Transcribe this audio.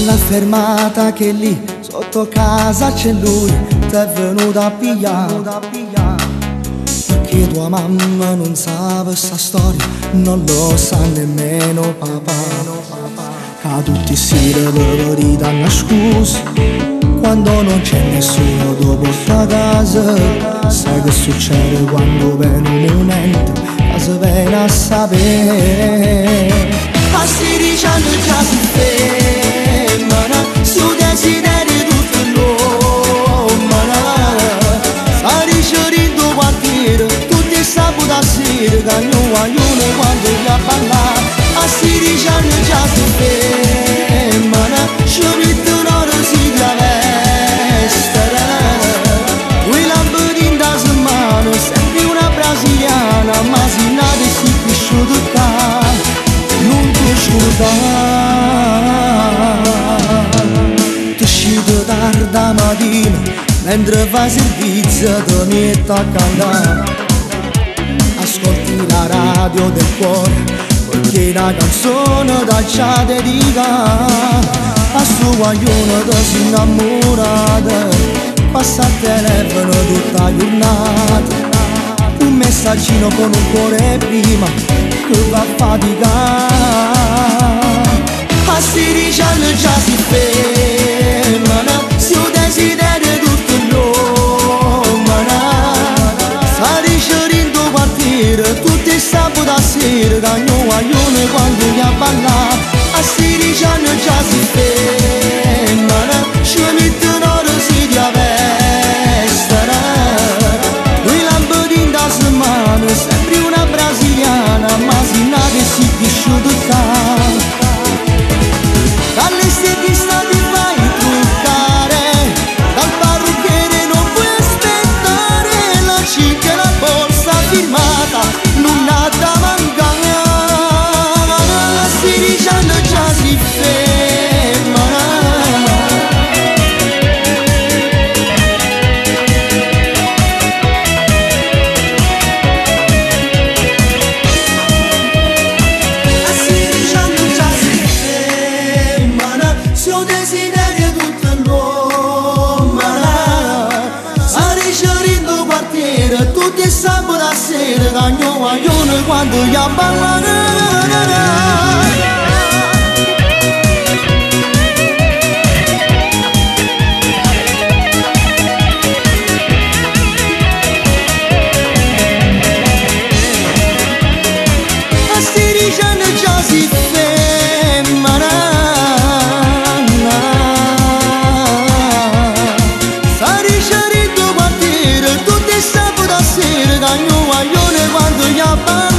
alla fermata che lì sotto casa c'è lui, t'è venuto a pigliare. Perché tua mamma non sa questa storia, non lo sa nemmeno papà. Che tutti si lavori danno scusa quando non c'è nessuno dopo sta casa. Sai che succede quando viene un momento che si viene a sapere. A 16 anni già si fermano su desiderio tutto l'uomo. Sta ricercando quartiere tutti i sabato sera, che non vogliono quando gli ha parlato. A 16 anni già si fermano, ci mettono ora si travestere. Quei lampadini da mano, sempre una brasiliana, ma si nata e si cresciuto qua. Non ti scordare, ti uscito tarda mattina, mentre fai servizio ti metti a cantare. Ascolti la radio del cuore, perché la canzone da già dedicata. A suo guaglione ti si innamorata, passa il telefono tutta la giornata. Un messaggino con un cuore prima che va a faticare. A 16 anni già si fermano, si desiderio tutto l'uomo. Sta ricercando quartiere tutti i sabato sera, che non vogliono quando gli ha parlato. A 16 anni già si fermano, ci mettono ora si travestere. Quei lampadini da mano, sempre una brasiliana, ma si nata e si cresciuto qua. Dalle stilista ti fai truccare, dal parrucchiere non puoi aspettare. La cicca e la borsa firmata, non ha da mancare. A 16 anni già si fermano. A 16 anni già si fermano, suo desiderio tutto l'uomo. Sta ricercando quartiere tutti i sabato sera, che non vogliono quando gli ha parlato. A 16 anni già si fermano. Sta ricercando quartiere tutti i sabato sera, che non vogliono quando gli ha parlato.